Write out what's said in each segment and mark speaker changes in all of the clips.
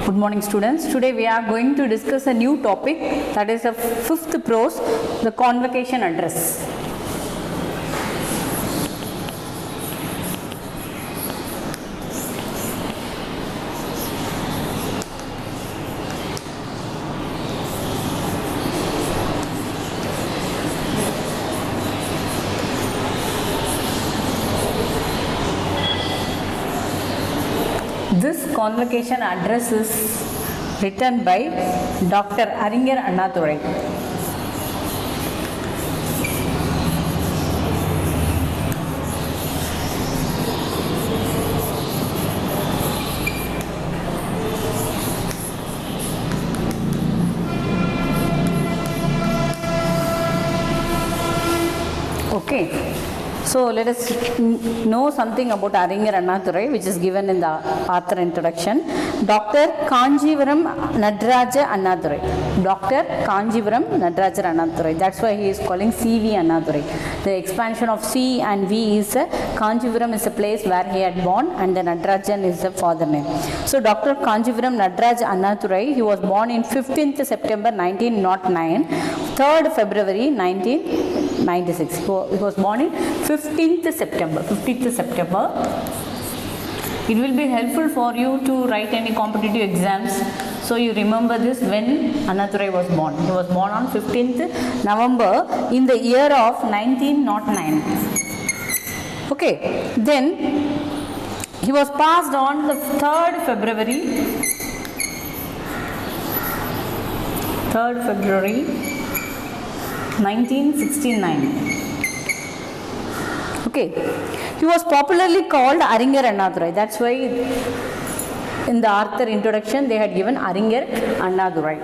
Speaker 1: Good morning students. Today we are going to discuss a new topic, that is the fifth prose, the Convocation address. This convocation address is written by Dr. Aringer Annadurai. Okay. So let us know something about Aringer Annadurai, which is given in the author introduction. Dr. Kanjivaram Nadaraja Annadurai. Dr. Kanjivaram Nadaraja Annadurai. That's why he is calling C.V. Annadurai. The expansion of C and V is Kanjivaram is a place where he had born, and then Nadarajan is the father name. So Dr. Kanjivaram Nadaraja Annadurai, he was born in 15th September 1909, 3rd February 1996. He was born in 15th September. It will be helpful for you to write any competitive exams. So you remember this when Annadurai was born. He was born on 15th November in the year of 1909. Okay. Then he was passed on the 3rd February 1969. Okay. He was popularly called Aringer Annadurai. That's why in the author introduction they had given Aringer Annadurai.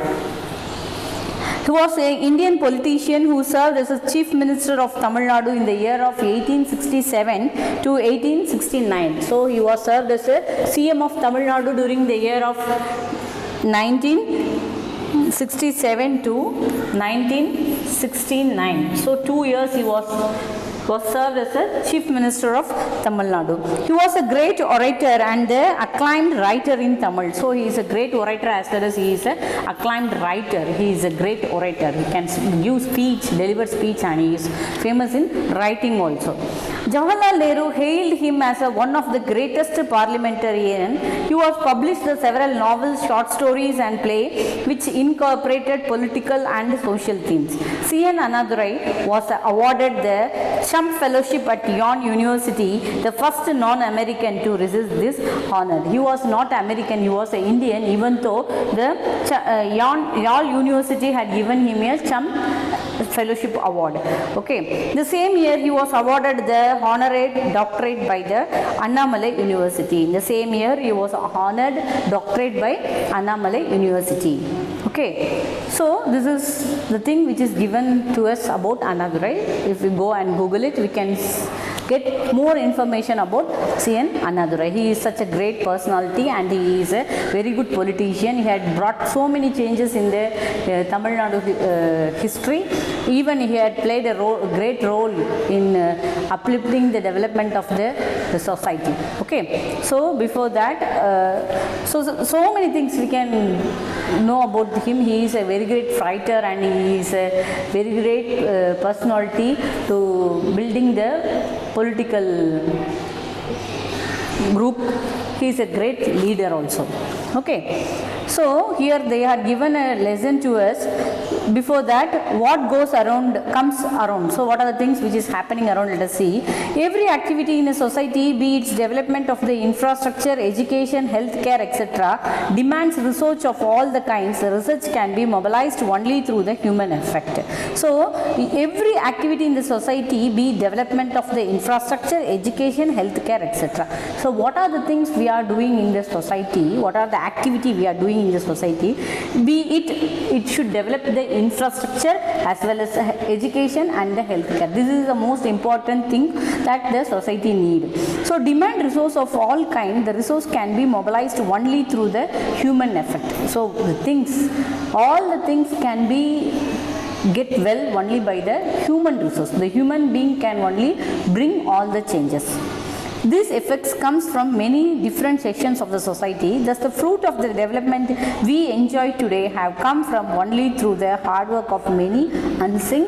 Speaker 1: He was an Indian politician who served as a Chief Minister of Tamilnadu in the year of 1867 to 1869. So he was served as a CM of Tamilnadu during the year of 1967 to 1969. So 2 years he was served as a Chief Minister of Tamil Nadu. He was a great orator and the acclaimed writer in Tamil. So he is a great orator as well as he is an acclaimed writer. He is a great orator. He can give speech, deliver speech, and he is famous in writing also. Jawaharlal Nehru hailed him as one of the greatest parliamentarians. He was published several novels, short stories and plays which incorporated political and social themes. C.N. Annadurai was awarded the Chum Fellowship at Yale University, the first non-American to receive this honor. He was not American, he was an Indian, even though the Yale University had given him a Chum Fellowship Award. Okay. The same year he was awarded the honorary doctorate by the Annamalai University. In the same year he was honored doctorate by Annamalai University. Okay. So this is the thing which is given to us about Annadurai. If we go and Google it, we can get more information about C.N. Annadurai. He is such a great personality and he is a very good politician. He had brought so many changes in the Tamil Nadu history. Even he had played a great role in uplifting the development of the society. Okay. So before that, so many things we can know about him. He is a very great fighter and he is a very great personality to building the political group. He is a great leader also. Okay. So here they are given a lesson to us. Before that, what goes around comes around. So what are the things which is happening around? Let us see. Every activity in a society, be it development of the infrastructure, education, healthcare, etc., demands research of all the kinds. The research can be mobilized only through the human effect. So every activity in the society, be it development of the infrastructure, education, healthcare, etc. So what are the things we are doing in the society? What are the activity we are doing in the society? Be it should develop the infrastructure as well as education and the healthcare. This is the most important thing that the society need. So demand resource of all kind, the resource can be mobilized only through the human effort. So the things, all the things can be get well only by the human resource. The human being can only bring all the changes. This effects comes from many different sections of the society. Thus, the fruit of the development we enjoy today have come from only through the hard work of many unseen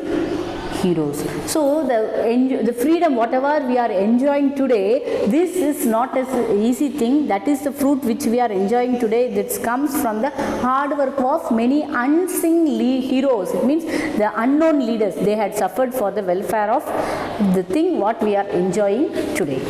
Speaker 1: heroes. So, the freedom whatever we are enjoying today, this is not an easy thing. That is the fruit which we are enjoying today. This comes from the hard work of many unseen heroes. It means the unknown leaders. They had suffered for the welfare of the thing what we are enjoying today.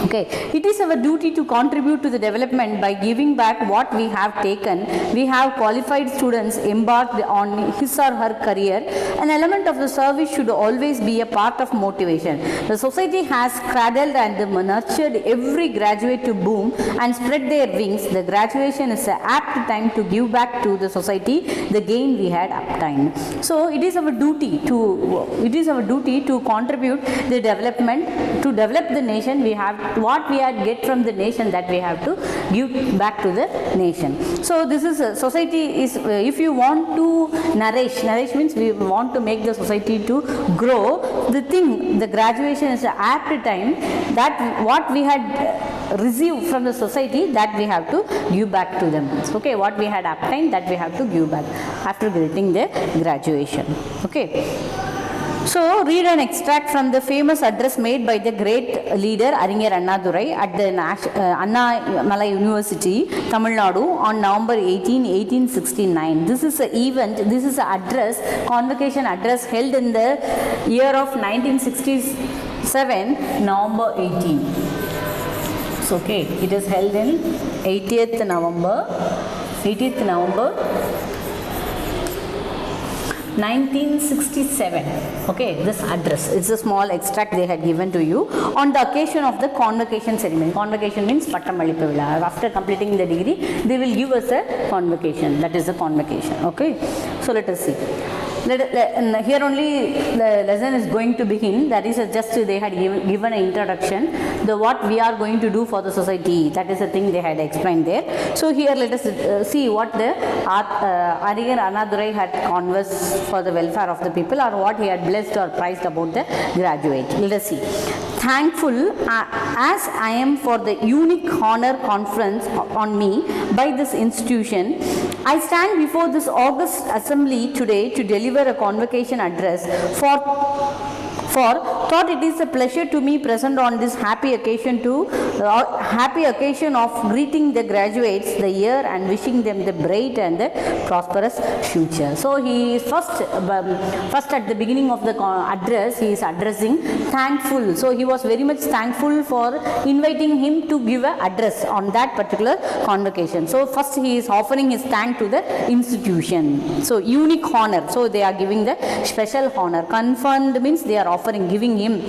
Speaker 1: Okay, it is our duty to contribute to the development by giving back what we have taken. We have qualified students embarked on his or her career. An element of the service should always be a part of motivation. The society has cradled and nurtured every graduate to bloom and spread their wings. The graduation is an apt time to give back to the society the gain we had obtained. So it is our duty to contribute the development, to develop the nation. We have what we get from the nation, that we have to give back to the nation. So this is society is if you want to nourish means we want to make the society to grow. The graduation is an apt time that what we had received from the society, that we have to give back to them. Okay, what we had obtained, that we have to give back after getting the graduation. Okay. So, read an extract from the famous address made by the great leader Aringer Annadurai at the Annamalai University, Tamilnadu on November 18, 1869. This is an event, this is an address, convocation address held in the year of 1967, November 18. So, okay, it is held in 80th November 1967. Okay, this address, it's a small extract they had given to you on the occasion of the convocation ceremony. Convocation means Pattamalizhippu Vizha. After completing the degree, they will give us a convocation. That is the convocation. Okay, so let us see. Here only the lesson is going to begin. That is just they had given an introduction. What we are going to do for the society. That is the thing they had explained there. So here let us see what the Aringer Annadurai had conversed for the welfare of the people, or what he had blessed or prized about the graduate. Let us see. Thankful as I am for the unique honor conference on me by this institution, I stand before this august assembly today to deliver a convocation address for thought it is a pleasure to me present on this happy occasion of greeting the graduates the year and wishing them the bright and the prosperous future. So he is first at the beginning of the address, he is addressing thankful. So he was very much thankful for inviting him to give an address on that particular convocation. So first he is offering his thank to the institution. So unique honor. So they are giving the special honor. Conferred means they are giving him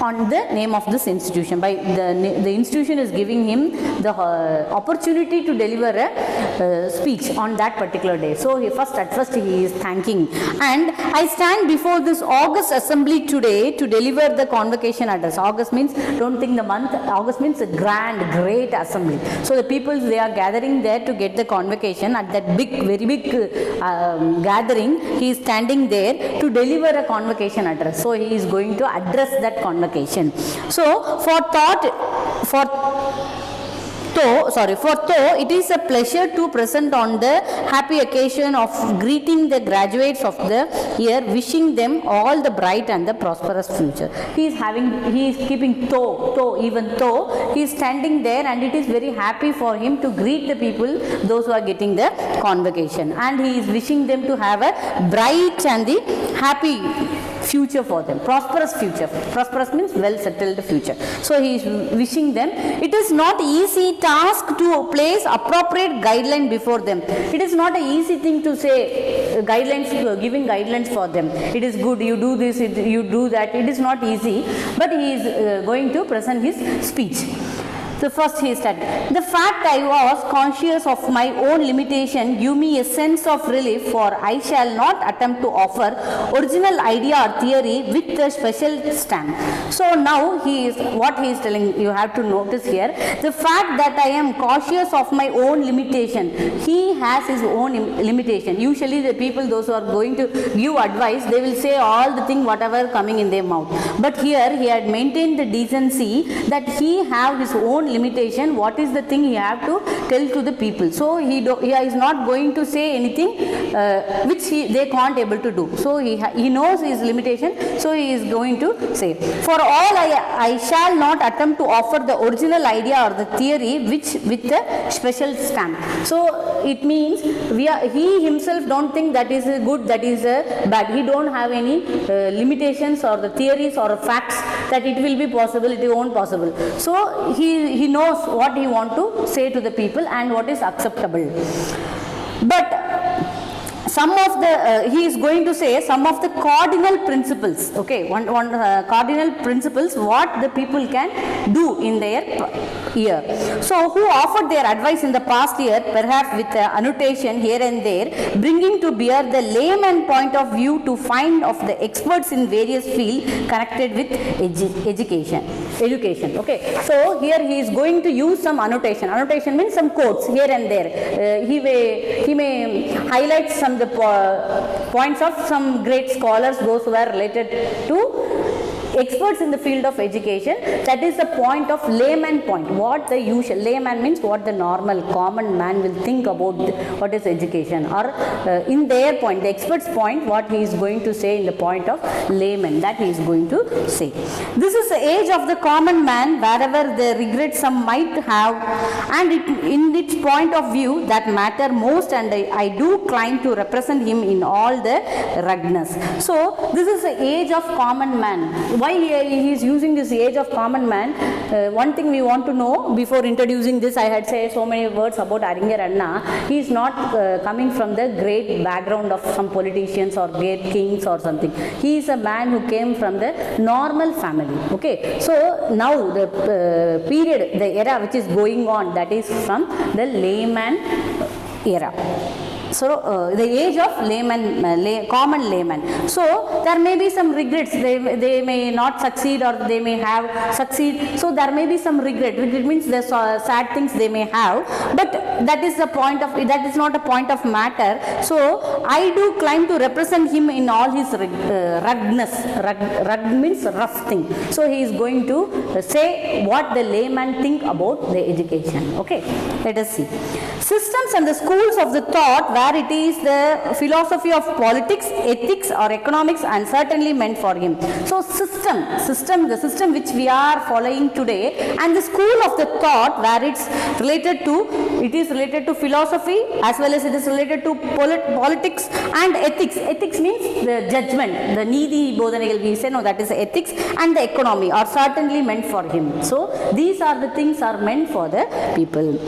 Speaker 1: on the name of this institution. By the institution is giving him the opportunity to deliver a speech on that particular day. So at first he is thanking. And I stand before this august assembly today to deliver the convocation address. August means, don't think the month, August means a great assembly. So the people, they are gathering there to get the convocation. At that very big gathering, he is standing there to deliver a convocation address. So he is going to address that convocation. So, for it is a pleasure to present on the happy occasion of greeting the graduates of the year, wishing them all the bright and the prosperous future. He is keeping even though he is standing there, and it is very happy for him to greet the people, those who are getting the convocation, and he is wishing them to have a bright and the happy future for them, prosperous future. Prosperous means well settled future. So he is wishing them. It is not easy task to place appropriate guideline before them. It is not an easy thing to say guidelines, giving guidelines for them. It is good, you do this, you do that. It is not easy, but he is going to present his speech. The first he studied. The fact I was conscious of my own limitation give me a sense of relief, for I shall not attempt to offer original idea or theory with a special stamp. So now what he is telling, you have to notice here, the fact that I am cautious of my own limitation. He has his own limitation. Usually the people, those who are going to give advice, they will say all the thing whatever coming in their mouth. But here he had maintained the decency that he have his own limitation. What is the thing he have to tell to the people? So he is not going to say anything which they can't able to do. So he knows his limitation. So he is going to say, for all I shall not attempt to offer the original idea or the theory which with a special stamp. So it means he himself don't think that is good, that is bad. He don't have any limitations or the theories or facts that it will be possible, it won't possible. So he knows what he want to say to the people and what is acceptable. But some of the he is going to say some of the cardinal principles, okay, one cardinal principles what the people can do in their year. So who offered their advice in the past year, perhaps with annotation here and there, bringing to bear the layman point of view to find of the experts in various fields connected with education. Okay, so here he is going to use some annotation. Annotation means some quotes here and there. He may highlight some the points of some great scholars, those who are related to experts in the field of education. That is the point of layman point. What the usual layman means, what the normal common man will think about what is education, or in their point, the expert's point, what he is going to say in the point of layman, that he is going to say. This is the age of the common man, wherever the regrets some might have, and in its point of view that matter most, and I do climb to represent him in all the ruggedness. So this is the age of common man. Why he is using this age of common man? One thing we want to know before introducing this, I had said so many words about Aringer Anna. He is not coming from the great background of some politicians or great kings or something. He is a man who came from the normal family. Okay, so now the period, the era which is going on, that is from the layman era. So the age of layman, common layman. So there may be some regrets. They may not succeed, or they may have succeed. So there may be some regret. It means the sad things they may have. But that is the point of, that is not a point of matter. So I do climb to represent him in all his ruggedness. Rugged means rough thing. So he is going to say what the layman think about the education. Okay, let us see. Systems and the schools of the thought where it is the philosophy of politics, ethics or economics, and certainly meant for him. So the system which we are following today, and the school of the thought where it is related to philosophy, as well as it is related to politics and ethics. Ethics means the judgment, the needi bodhanagal we say, no, that is ethics, and the economy are certainly meant for him. So these are the things are meant for the people.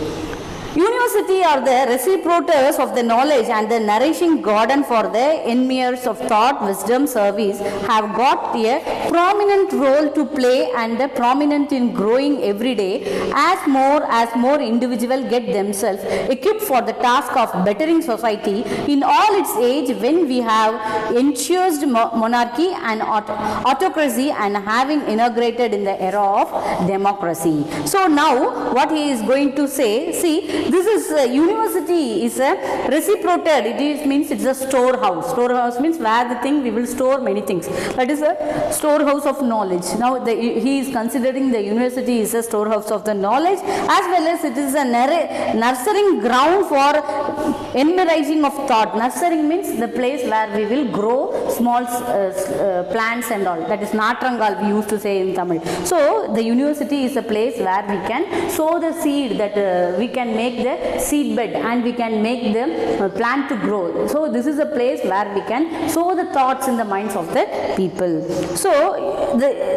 Speaker 1: University are the reciprocators of the knowledge and the nourishing garden for the engineers of thought, wisdom, service have got a prominent role to play, and the prominent in growing every day as more individuals get themselves equipped for the task of bettering society in all its age, when we have ensured monarchy and autocracy and having inaugurated in the era of democracy. So now what he is going to say, see, this is university is a reciprocated. It means it's a storehouse. Storehouse means where the thing we will store many things. That is a storehouse of knowledge. Now he is considering the university is a storehouse of the knowledge, as well as it is a nurturing ground for encouraging of thought. Nurturing means the place where we will grow small plants and all. That is natrangal we used to say in Tamil. So the university is a place where we can sow the seed, that we can make make the seed bed and we can make the plant to grow. So this is a place where we can sow the thoughts in the minds of the people. So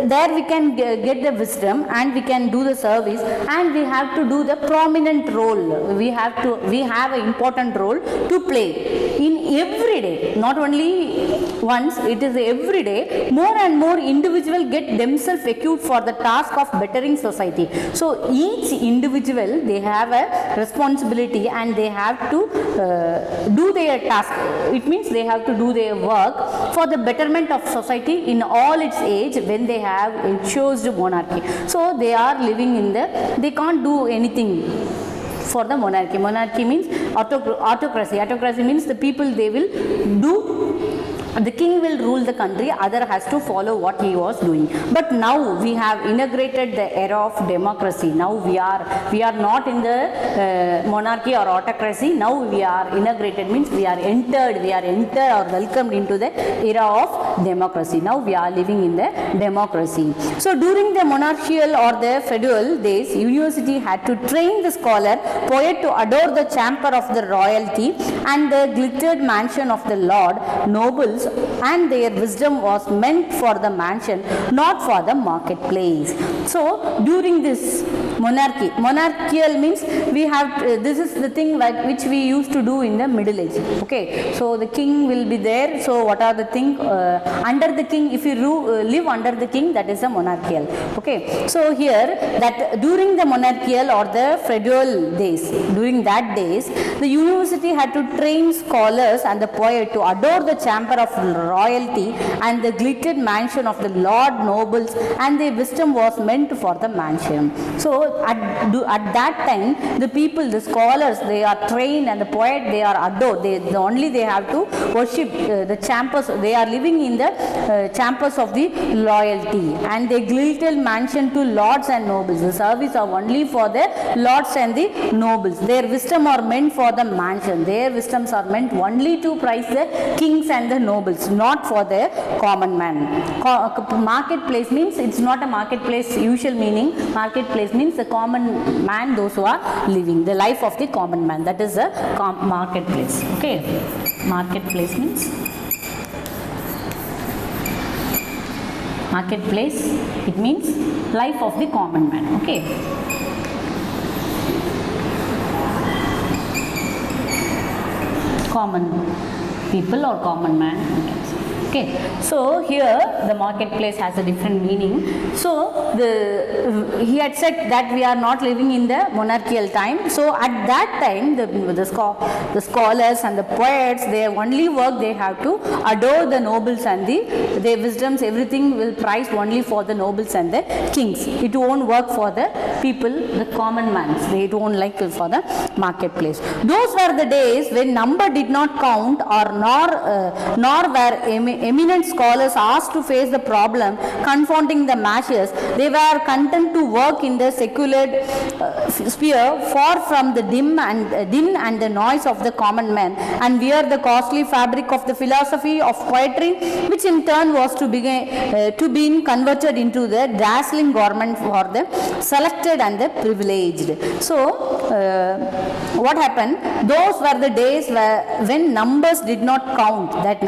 Speaker 1: there we can get the wisdom and we can do the service, and we have to do the prominent role. We have an important role to play in every day, not only once, it is every day. More and more individuals get themselves equipped for the task of bettering society. So each individual, they have a responsibility and they have to do their task. It means they have to do their work for the betterment of society in all its age when they have chosen monarchy. So they are living in they can't do anything for the monarchy. Monarchy means autocracy. Autocracy means the people, they will do, the king will rule the country, other has to follow what he was doing. But now we have integrated the era of democracy. Now we are not in the monarchy or autocracy. Now we are integrated, means we are entered or welcomed into the era of democracy. Now we are living in the democracy. So during the monarchical or the feudal days, university had to train the scholar, poet to adore the chamber of the royalty and the glittered mansion of the lord, nobles, and their wisdom was meant for the mansion, not for the marketplace. So during this monarchical means we have this is the thing which we used to do in the Middle Age. Okay, so the king will be there. So what are the things under the king? If you live under the king, that is a monarchical. Okay, so here that during the monarchical or the feudal days, during that days, the university had to train scholars and the poet to adore the chamber of royalty and the glittered mansion of the lord, nobles, and their wisdom was meant for the mansion. So at that time, the people, the scholars, they are trained, and the poet, they are adored. They have to worship the chambers. They are living in the chambers of the loyalty, and they glittered mansion to lords and nobles. The service are only for the lords and the nobles. Their wisdom are meant for the mansion. Their wisdoms are meant only to praise the kings and the nobles, not for the common man. Marketplace means it's not a marketplace usual meaning. Marketplace means the common man, those who are living the life of the common man. That is a marketplace. Okay, marketplace means marketplace. It means life of the common man. Okay. Common people or common man. Okay, so here the marketplace has a different meaning. So he had said that we are not living in the monarchical time. So at that time, the scholars and the poets, their only work, they have to adore the nobles and their wisdoms. Everything will prize only for the nobles and the kings. It won't work for the people, the common man. They don't like it for the marketplace. Those were the days when number did not count, or nor were eminent scholars asked to face the problem confronting the masses. They were content to work in the secular sphere, far from the din and the noise of the common man, and wear the costly fabric of the philosophy of poetry, which in turn was to be converted into the dazzling garment for the selected and the privileged. So what happened? Those were the days when numbers did not count. That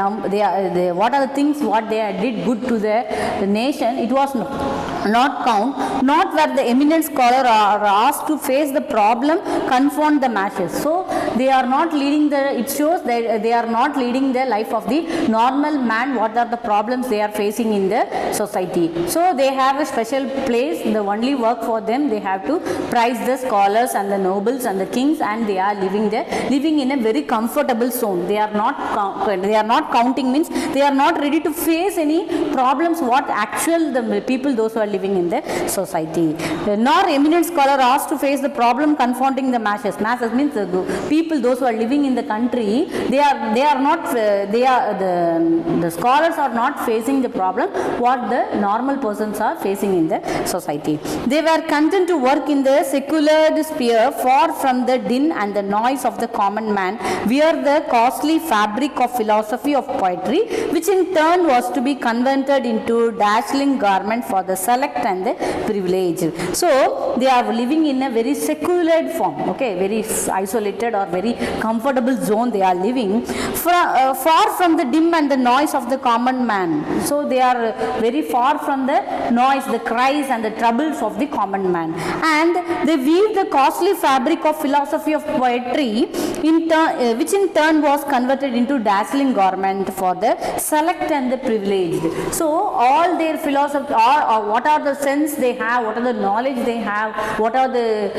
Speaker 1: what are the things what they did good to the nation? It was not count. Not where the eminent scholar are asked to face the problem, confront the masses. So they are not leading it shows that they are not leading the life of the normal man. What are the problems they are facing in the society? So they have a special place. The only work for them, they have to prize the scholars and the nobles and the kings, and they are living in a very comfortable zone. They are not counting, means they are not ready to face any problems what the people, those who are living in the society. Nor eminent scholar asked to face the problem confronting the masses. Masses means the people people, those who are living in the country, they are not, the scholars are not facing the problem what the normal persons are facing in the society. They were content to work in the secular sphere, far from the din and the noise of the common man, wear the costly fabric of philosophy of poetry, which in turn was to be converted into dazzling garment for the select and the privileged. So they are living in a very secular form, okay, very isolated or very comfortable zone they are living, far from the dim and the noise of the common man. So they are very far from the noise, the cries and the troubles of the common man, and they weave the costly fabric of philosophy of poetry, which in turn was converted into dazzling garment for the select and the privileged. So all their philosophy, or what are the sense they have, what are the knowledge they have, what are the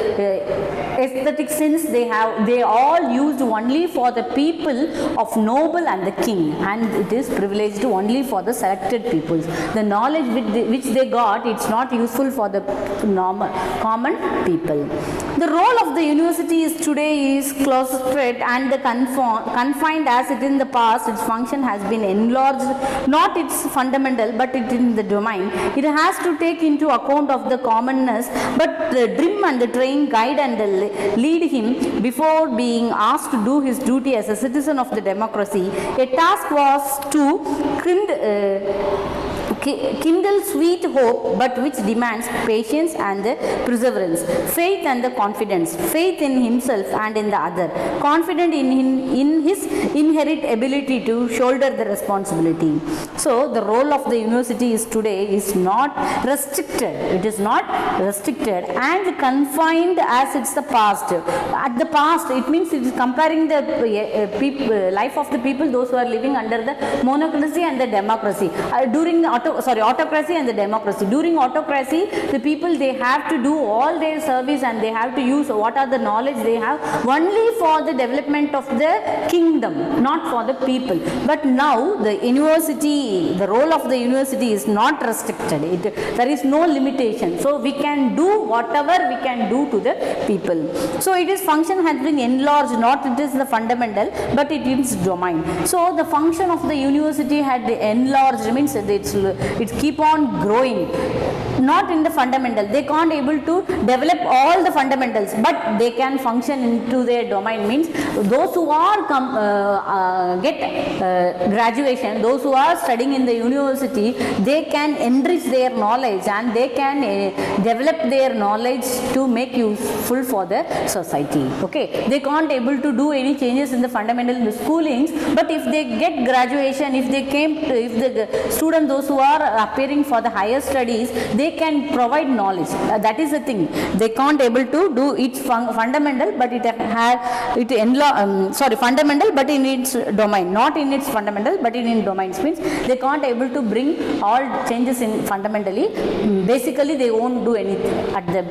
Speaker 1: aesthetic sense they have, they all used only for the people of noble and the king, and it is privileged only for the selected peoples. The knowledge which they got, it's not useful for the normal common people. The role of the university is today is closeted and the confined as it in the past. Its function has been enlarged, not its fundamental but it in the domain. It has to take into account of the commonness, but the dream and the train guide and lead him before being asked to do his duty as a citizen of the democracy. A task was to kindle sweet hope, but which demands patience and the perseverance, faith and the confidence, faith in himself and in the other, confident in his inherent ability to shoulder the responsibility. So the role of the university is today is not restricted. It is not restricted and confined as it's the past. At the past, it means it is comparing the life of the people, those who are living under the monocracy and the democracy. During the autocracy and the democracy. During autocracy, the people, they have to do all their service and they have to use what are the knowledge they have only for the development of the kingdom, not for the people. But now the university, the role of the university is not restricted. There is no limitation. So we can do whatever we can do to the people. So its function has been enlarged, not it is the fundamental, but it is domain. So the function of the university had enlarged, means it's keep on growing, not in the fundamental. They can't able to develop all the fundamentals, but they can function into their domain. Means those who are get graduation, those who are studying in the university, they can enrich their knowledge and they can develop their knowledge to make useful for the society. Okay, they can't able to do any changes in the fundamental in the schoolings, but if they get graduation, if the student, those who are appearing for the higher studies, they can provide knowledge. That is the thing. They can't able to do its fundamental, but it fundamental, but in its domain, not in its fundamental, but in its domains. Means they can't able to bring all changes in fundamentally. Basically, they won't do anything at the.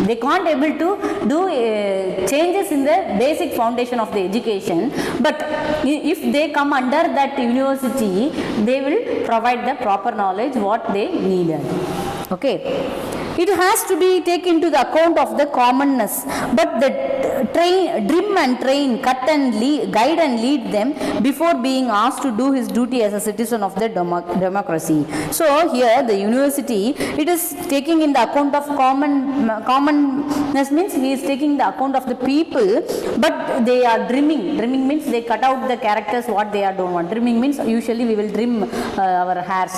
Speaker 1: They can't able to do changes in the basic foundation of the education, but if they come under that university, they will provide the proper knowledge what they needed. Okay. It has to be taken into the account of the commonness, but the dream and train, cut and guide and lead them before being asked to do his duty as a citizen of the democracy. So here the university, it is taking in the account of commonness, means he is taking the account of the people, but they are dreaming. Dreaming means they cut out the characters what they are don't want. Dreaming means usually we will trim our hairs.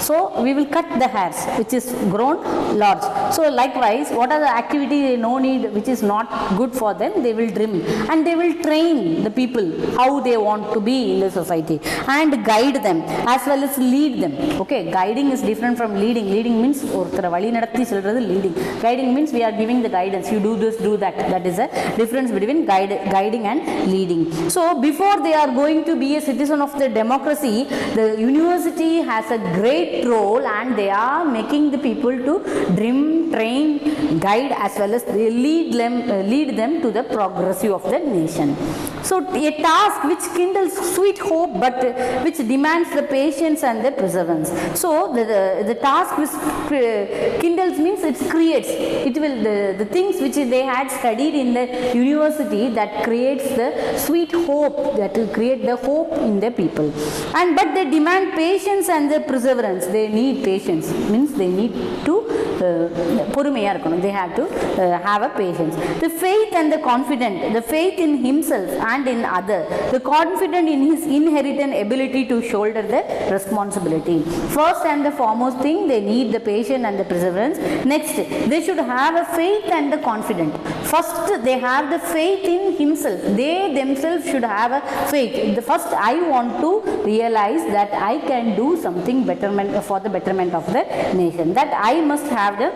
Speaker 1: So we will cut the hairs which is grown large. So likewise, what are the activity no need which is not good for them, they will trim and they will train the people how they want to be in the society and guide them as well as lead them. Okay, guiding is different from leading. Leading means leading. Guiding means we are giving the guidance. You do this, do that. That is a difference between guiding and leading. So before they are going to be a citizen of the democracy, the university has a great role and they are making the people to dream, train, guide as well as lead them to the progress of the nation. So a task which kindles sweet hope but which demands the patience and the perseverance. So the task which kindles means it creates, it will the things which they had studied in the university, that creates the sweet hope, that will create the hope in the people. And but they demand patience and the perseverance. They need patience, means they need to they have to have a patience. The faith and the confident, the faith in himself and in other, the confident in his inherent ability to shoulder the responsibility. First and the foremost thing, they need the patience and the perseverance. Next, they should have a faith and the confident. First, they have the faith in himself. They themselves should have a faith. The first, I want to realize that I can do something betterment for the betterment of the nation. That I must have the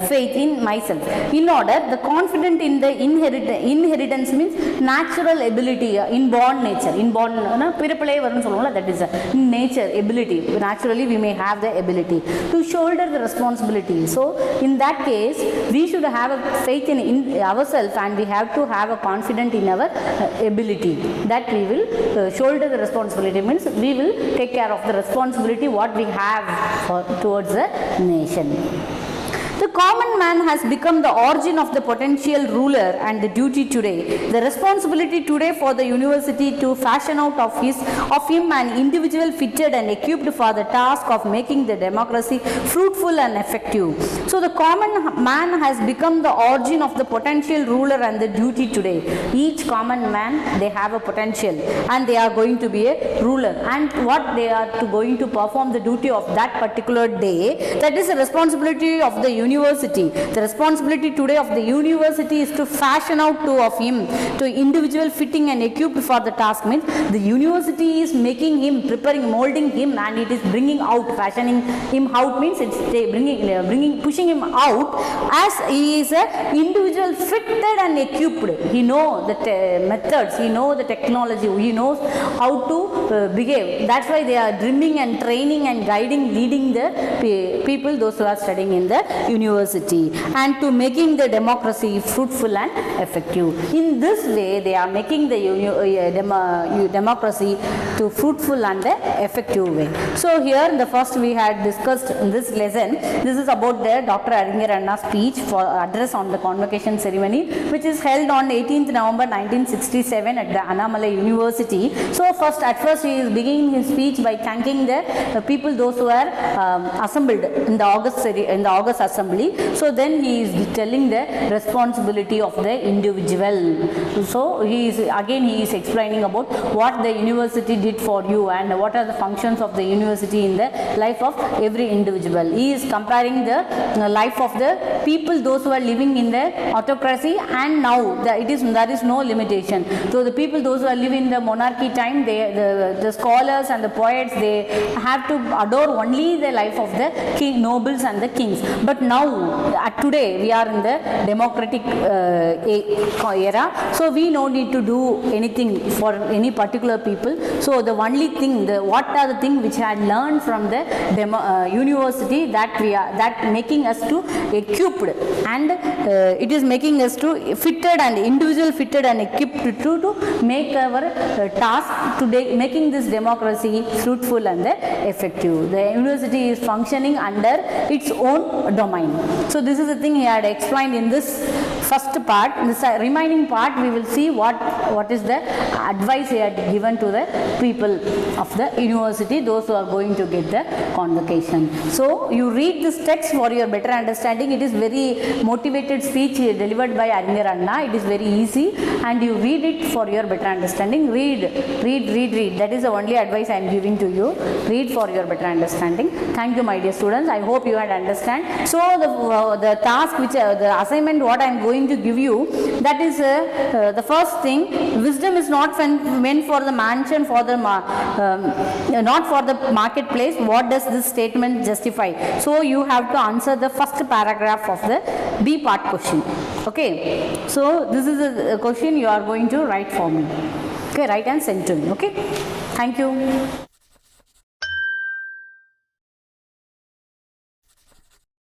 Speaker 1: faith in myself. In order, the confident in the inheritance means natural ability, inborn nature. Inborn, that is nature, ability. Naturally, we may have the ability to shoulder the responsibility. So, in that case, we should have a faith in ourselves, and we have to have a confidence in our ability that we will shoulder the responsibility, means we will take care of the responsibility what we have towards the nation. The common man has become the origin of the potential ruler and the duty today. The responsibility today for the university to fashion out of him an individual fitted and equipped for the task of making the democracy fruitful and effective. So the common man has become the origin of the potential ruler and the duty today. Each common man, they have a potential and they are going to be a ruler, and what they are going to perform the duty of that particular day, that is the responsibility of the university. The responsibility today of the university is to fashion out of him to individual fitting and equipped for the task. Means the university is making him, preparing, molding him, and it is bringing out, fashioning him out, means it's pushing him out as he is a individual fitted and equipped. He knows the methods, he knows the technology, he knows how to behave. That's why they are dreaming and training and guiding, leading the people, those who are studying in the university, and to making the democracy fruitful and effective. In this way, they are making the democracy to fruitful and effective way. So here, the first we had discussed in this lesson, this is about the Dr. Aringer Anna's speech for address on the convocation ceremony, which is held on 18th November 1967 at the Annamalai University. So at first he is beginning his speech by thanking the people, those who are assembled in the August assembly. So then he is telling the responsibility of the individual. So he is explaining about what the university did for you and what are the functions of the university in the life of every individual. He is comparing the life of the people, those who are living in the autocracy, and now there is no limitation. So the people, those who are living in the monarchy time, the scholars and the poets, they have to adore only the life of the nobles and the kings. But now, today, we are in the democratic era, so we no need to do anything for any particular people. So the only thing, what are the things which I learned from the university, that making us to equipped, and it is making us to fitted and individual fitted and equipped to make our task today, making this democracy fruitful and effective. The university is functioning under its own domain. So this is the thing he had explained in this first part. In the remaining part, we will see what is the advice he had given to the people of the university, those who are going to get the convocation. So you read this text for your better understanding. It is very motivated speech delivered by Aringer Anna. It is very easy, and you read it for your better understanding. Read. That is the only advice I am giving to you. Read for your better understanding. Thank you, my dear students. I hope you had understand. So the task, which the assignment what I am going to give you, that is the first thing. Wisdom is not meant for the mansion, for the not for the marketplace. What does this statement justify? So you have to answer the first paragraph of the B part question. Okay. So this is a question you are going to write for me. Okay, write and send to me. Okay. Thank you.